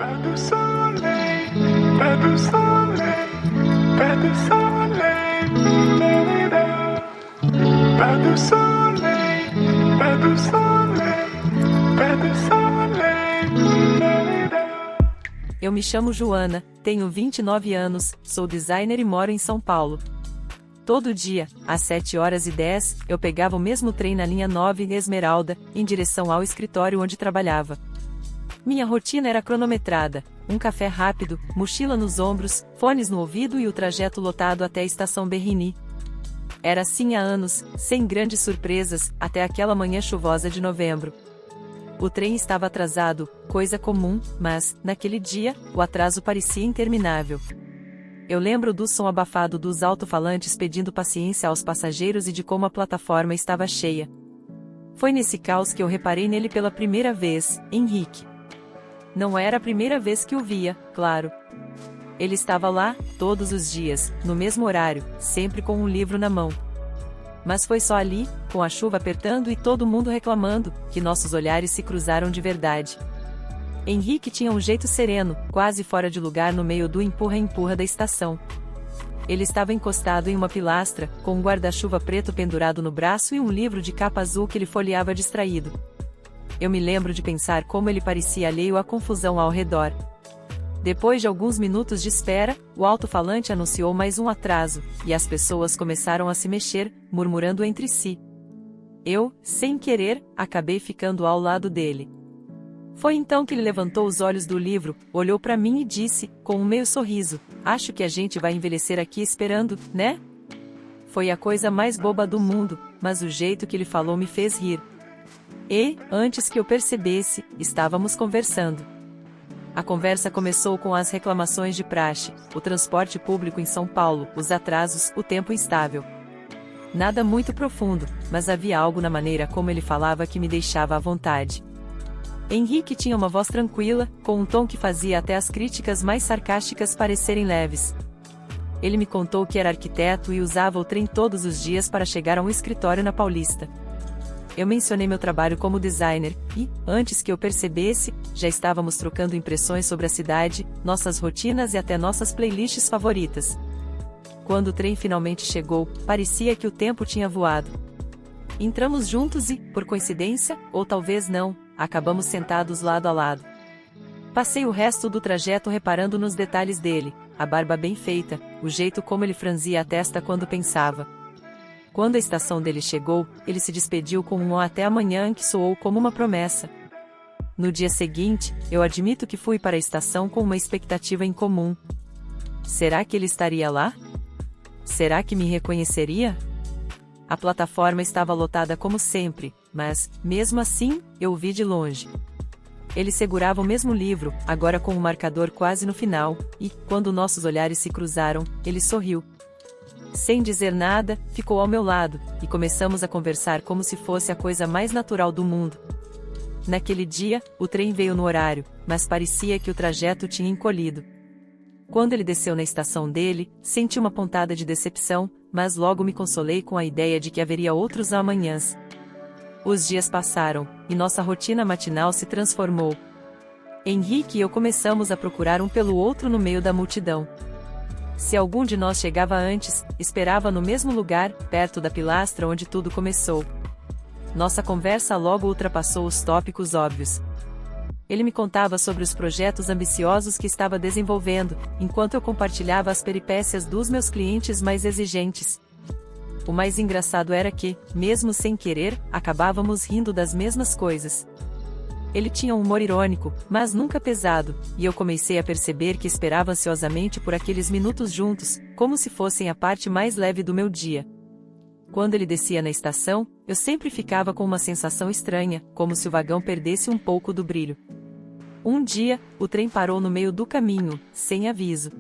Pas de soleil, pas de soleil, pas de soleil, da-da-da. Pas de soleil, pas de soleil, pas de soleil, da-da-da. Eu me chamo Joana, tenho 29 anos, sou designer e moro em São Paulo. Todo dia, às 7h10, eu pegava o mesmo trem na linha 9 Esmeralda, em direção ao escritório onde trabalhava. Minha rotina era cronometrada, um café rápido, mochila nos ombros, fones no ouvido e o trajeto lotado até a estação Berrini. Era assim há anos, sem grandes surpresas, até aquela manhã chuvosa de novembro. O trem estava atrasado, coisa comum, mas, naquele dia, o atraso parecia interminável. Eu lembro do som abafado dos alto-falantes pedindo paciência aos passageiros e de como a plataforma estava cheia. Foi nesse caos que eu reparei nele pela primeira vez, Henrique. Não era a primeira vez que o via, claro. Ele estava lá, todos os dias, no mesmo horário, sempre com um livro na mão. Mas foi só ali, com a chuva apertando e todo mundo reclamando, que nossos olhares se cruzaram de verdade. Henrique tinha um jeito sereno, quase fora de lugar no meio do empurra-empurra da estação. Ele estava encostado em uma pilastra, com um guarda-chuva preto pendurado no braço e um livro de capa azul que ele folheava distraído. Eu me lembro de pensar como ele parecia alheio à confusão ao redor. Depois de alguns minutos de espera, o alto-falante anunciou mais um atraso, e as pessoas começaram a se mexer, murmurando entre si. Eu, sem querer, acabei ficando ao lado dele. Foi então que ele levantou os olhos do livro, olhou para mim e disse, com um meio sorriso, acho que a gente vai envelhecer aqui esperando, né? Foi a coisa mais boba do mundo, mas o jeito que ele falou me fez rir. E, antes que eu percebesse, estávamos conversando. A conversa começou com as reclamações de praxe, o transporte público em São Paulo, os atrasos, o tempo instável. Nada muito profundo, mas havia algo na maneira como ele falava que me deixava à vontade. Henrique tinha uma voz tranquila, com um tom que fazia até as críticas mais sarcásticas parecerem leves. Ele me contou que era arquiteto e usava o trem todos os dias para chegar a um escritório na Paulista. Eu mencionei meu trabalho como designer, e, antes que eu percebesse, já estávamos trocando impressões sobre a cidade, nossas rotinas e até nossas playlists favoritas. Quando o trem finalmente chegou, parecia que o tempo tinha voado. Entramos juntos e, por coincidência, ou talvez não, acabamos sentados lado a lado. Passei o resto do trajeto reparando nos detalhes dele, a barba bem feita, o jeito como ele franzia a testa quando pensava. Quando a estação dele chegou, ele se despediu com um até amanhã que soou como uma promessa. No dia seguinte, eu admito que fui para a estação com uma expectativa incomum. Será que ele estaria lá? Será que me reconheceria? A plataforma estava lotada como sempre, mas, mesmo assim, eu o vi de longe. Ele segurava o mesmo livro, agora com o marcador quase no final, e, quando nossos olhares se cruzaram, ele sorriu. Sem dizer nada, ficou ao meu lado, e começamos a conversar como se fosse a coisa mais natural do mundo. Naquele dia, o trem veio no horário, mas parecia que o trajeto tinha encolhido. Quando ele desceu na estação dele, senti uma pontada de decepção, mas logo me consolei com a ideia de que haveria outros amanhãs. Os dias passaram, e nossa rotina matinal se transformou. Henrique e eu começamos a procurar um pelo outro no meio da multidão. Se algum de nós chegava antes, esperava no mesmo lugar, perto da pilastra onde tudo começou. Nossa conversa logo ultrapassou os tópicos óbvios. Ele me contava sobre os projetos ambiciosos que estava desenvolvendo, enquanto eu compartilhava as peripécias dos meus clientes mais exigentes. O mais engraçado era que, mesmo sem querer, acabávamos rindo das mesmas coisas. Ele tinha um humor irônico, mas nunca pesado, e eu comecei a perceber que esperava ansiosamente por aqueles minutos juntos, como se fossem a parte mais leve do meu dia. Quando ele descia na estação, eu sempre ficava com uma sensação estranha, como se o vagão perdesse um pouco do brilho. Um dia, o trem parou no meio do caminho, sem aviso.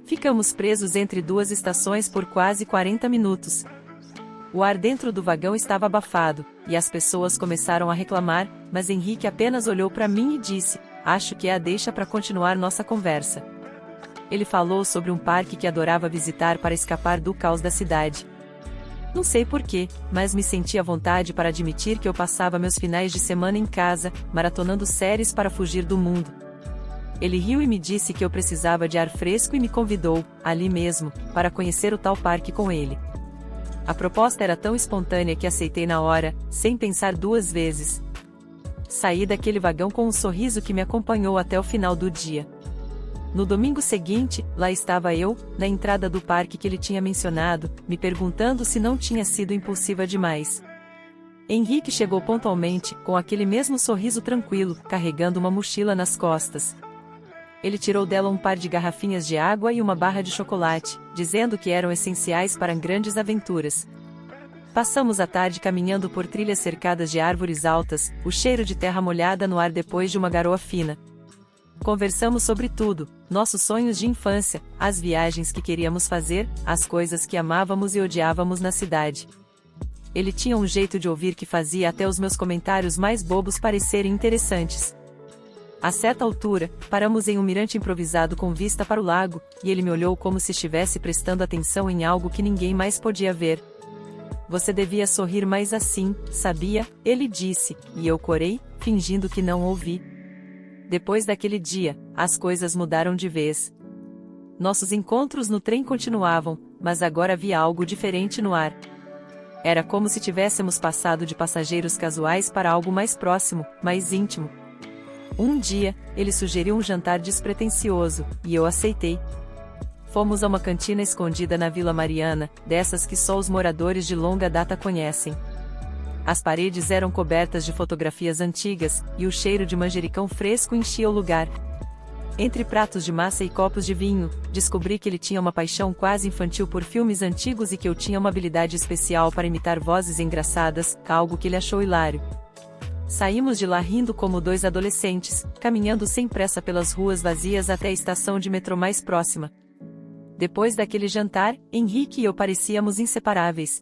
Ficamos presos entre duas estações por quase 40 minutos. O ar dentro do vagão estava abafado, e as pessoas começaram a reclamar, mas Henrique apenas olhou para mim e disse, acho que é a deixa para continuar nossa conversa. Ele falou sobre um parque que adorava visitar para escapar do caos da cidade. Não sei porquê, mas me senti à vontade para admitir que eu passava meus finais de semana em casa, maratonando séries para fugir do mundo. Ele riu e me disse que eu precisava de ar fresco e me convidou, ali mesmo, para conhecer o tal parque com ele. A proposta era tão espontânea que aceitei na hora, sem pensar duas vezes. Saí daquele vagão com um sorriso que me acompanhou até o final do dia. No domingo seguinte, lá estava eu, na entrada do parque que ele tinha mencionado, me perguntando se não tinha sido impulsiva demais. Henrique chegou pontualmente, com aquele mesmo sorriso tranquilo, carregando uma mochila nas costas. Ele tirou dela um par de garrafinhas de água e uma barra de chocolate, dizendo que eram essenciais para grandes aventuras. Passamos a tarde caminhando por trilhas cercadas de árvores altas, o cheiro de terra molhada no ar depois de uma garoa fina. Conversamos sobre tudo, nossos sonhos de infância, as viagens que queríamos fazer, as coisas que amávamos e odiávamos na cidade. Ele tinha um jeito de ouvir que fazia até os meus comentários mais bobos parecerem interessantes. A certa altura, paramos em um mirante improvisado com vista para o lago, e ele me olhou como se estivesse prestando atenção em algo que ninguém mais podia ver. Você devia sorrir mais assim, sabia? Ele disse, e eu corei, fingindo que não ouvi. Depois daquele dia, as coisas mudaram de vez. Nossos encontros no trem continuavam, mas agora havia algo diferente no ar. Era como se tivéssemos passado de passageiros casuais para algo mais próximo, mais íntimo. Um dia, ele sugeriu um jantar despretensioso, e eu aceitei. Fomos a uma cantina escondida na Vila Mariana, dessas que só os moradores de longa data conhecem. As paredes eram cobertas de fotografias antigas, e o cheiro de manjericão fresco enchia o lugar. Entre pratos de massa e copos de vinho, descobri que ele tinha uma paixão quase infantil por filmes antigos e que eu tinha uma habilidade especial para imitar vozes engraçadas, algo que ele achou hilário. Saímos de lá rindo como dois adolescentes, caminhando sem pressa pelas ruas vazias até a estação de metrô mais próxima. Depois daquele jantar, Henrique e eu parecíamos inseparáveis.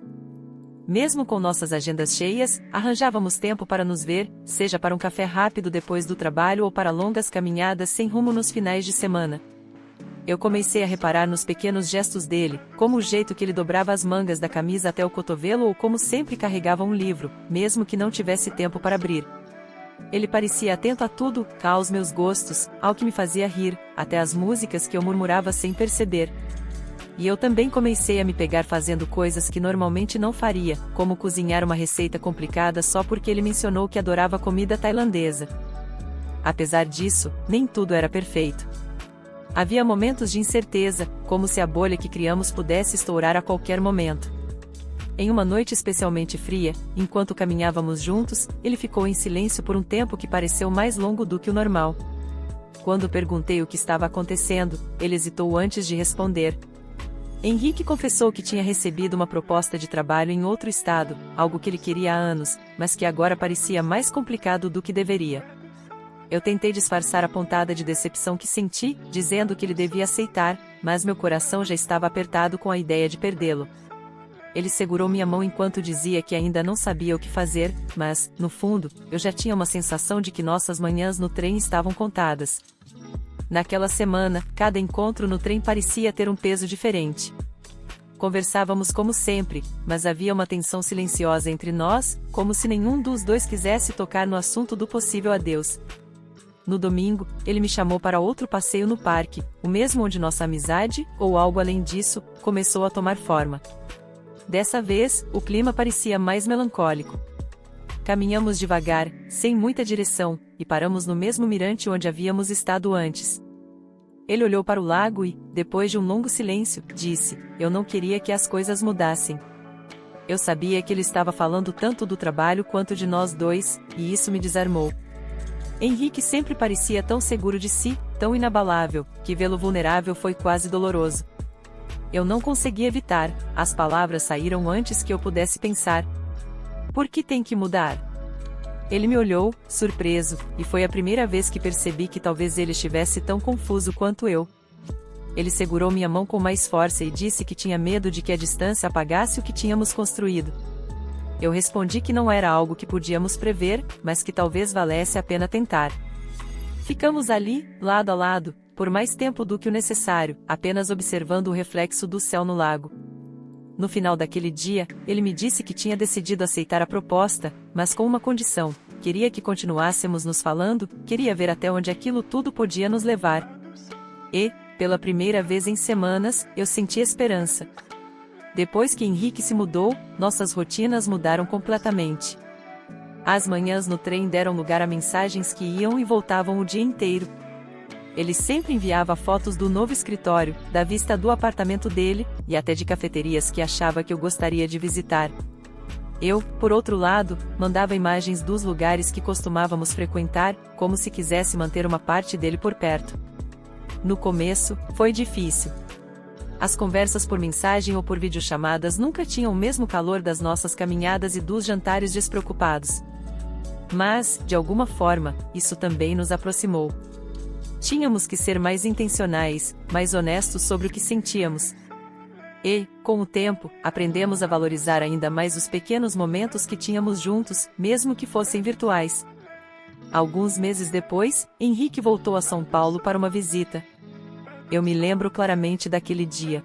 Mesmo com nossas agendas cheias, arranjávamos tempo para nos ver, seja para um café rápido depois do trabalho ou para longas caminhadas sem rumo nos finais de semana. Eu comecei a reparar nos pequenos gestos dele, como o jeito que ele dobrava as mangas da camisa até o cotovelo ou como sempre carregava um livro, mesmo que não tivesse tempo para abrir. Ele parecia atento a tudo, aos meus gostos, ao que me fazia rir, até as músicas que eu murmurava sem perceber. E eu também comecei a me pegar fazendo coisas que normalmente não faria, como cozinhar uma receita complicada só porque ele mencionou que adorava comida tailandesa. Apesar disso, nem tudo era perfeito. Havia momentos de incerteza, como se a bolha que criamos pudesse estourar a qualquer momento. Em uma noite especialmente fria, enquanto caminhávamos juntos, ele ficou em silêncio por um tempo que pareceu mais longo do que o normal. Quando perguntei o que estava acontecendo, ele hesitou antes de responder. Henrique confessou que tinha recebido uma proposta de trabalho em outro estado, algo que ele queria há anos, mas que agora parecia mais complicado do que deveria. Eu tentei disfarçar a pontada de decepção que senti, dizendo que ele devia aceitar, mas meu coração já estava apertado com a ideia de perdê-lo. Ele segurou minha mão enquanto dizia que ainda não sabia o que fazer, mas, no fundo, eu já tinha uma sensação de que nossas manhãs no trem estavam contadas. Naquela semana, cada encontro no trem parecia ter um peso diferente. Conversávamos como sempre, mas havia uma tensão silenciosa entre nós, como se nenhum dos dois quisesse tocar no assunto do possível adeus. No domingo, ele me chamou para outro passeio no parque, o mesmo onde nossa amizade, ou algo além disso, começou a tomar forma. Dessa vez, o clima parecia mais melancólico. Caminhamos devagar, sem muita direção, e paramos no mesmo mirante onde havíamos estado antes. Ele olhou para o lago e, depois de um longo silêncio, disse: "Eu não queria que as coisas mudassem." Eu sabia que ele estava falando tanto do trabalho quanto de nós dois, e isso me desarmou. Henrique sempre parecia tão seguro de si, tão inabalável, que vê-lo vulnerável foi quase doloroso. Eu não consegui evitar, as palavras saíram antes que eu pudesse pensar. Por que tem que mudar? Ele me olhou, surpreso, e foi a primeira vez que percebi que talvez ele estivesse tão confuso quanto eu. Ele segurou minha mão com mais força e disse que tinha medo de que a distância apagasse o que tínhamos construído. Eu respondi que não era algo que podíamos prever, mas que talvez valesse a pena tentar. Ficamos ali, lado a lado, por mais tempo do que o necessário, apenas observando o reflexo do céu no lago. No final daquele dia, ele me disse que tinha decidido aceitar a proposta, mas com uma condição: queria que continuássemos nos falando, queria ver até onde aquilo tudo podia nos levar. E, pela primeira vez em semanas, eu senti esperança. Depois que Henrique se mudou, nossas rotinas mudaram completamente. As manhãs no trem deram lugar a mensagens que iam e voltavam o dia inteiro. Ele sempre enviava fotos do novo escritório, da vista do apartamento dele, e até de cafeterias que achava que eu gostaria de visitar. Eu, por outro lado, mandava imagens dos lugares que costumávamos frequentar, como se quisesse manter uma parte dele por perto. No começo, foi difícil. As conversas por mensagem ou por videochamadas nunca tinham o mesmo calor das nossas caminhadas e dos jantares despreocupados. Mas, de alguma forma, isso também nos aproximou. Tínhamos que ser mais intencionais, mais honestos sobre o que sentíamos. E, com o tempo, aprendemos a valorizar ainda mais os pequenos momentos que tínhamos juntos, mesmo que fossem virtuais. Alguns meses depois, Henrique voltou a São Paulo para uma visita. Eu me lembro claramente daquele dia.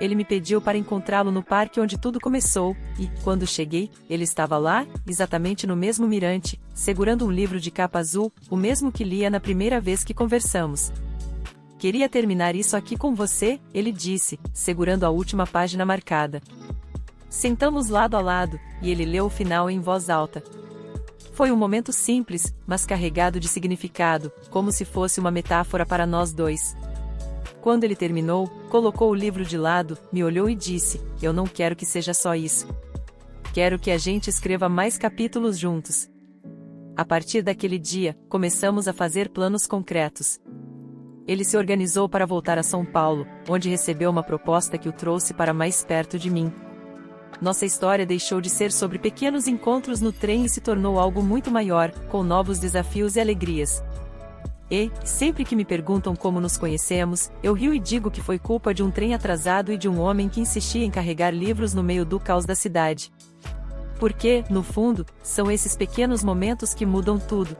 Ele me pediu para encontrá-lo no parque onde tudo começou, e, quando cheguei, ele estava lá, exatamente no mesmo mirante, segurando um livro de capa azul, o mesmo que lia na primeira vez que conversamos. Queria terminar isso aqui com você, ele disse, segurando a última página marcada. Sentamos lado a lado, e ele leu o final em voz alta. Foi um momento simples, mas carregado de significado, como se fosse uma metáfora para nós dois. Quando ele terminou, colocou o livro de lado, me olhou e disse: "Eu não quero que seja só isso. Quero que a gente escreva mais capítulos juntos." A partir daquele dia, começamos a fazer planos concretos. Ele se organizou para voltar a São Paulo, onde recebeu uma proposta que o trouxe para mais perto de mim. Nossa história deixou de ser sobre pequenos encontros no trem e se tornou algo muito maior, com novos desafios e alegrias. E, sempre que me perguntam como nos conhecemos, eu rio e digo que foi culpa de um trem atrasado e de um homem que insistia em carregar livros no meio do caos da cidade. Porque, no fundo, são esses pequenos momentos que mudam tudo.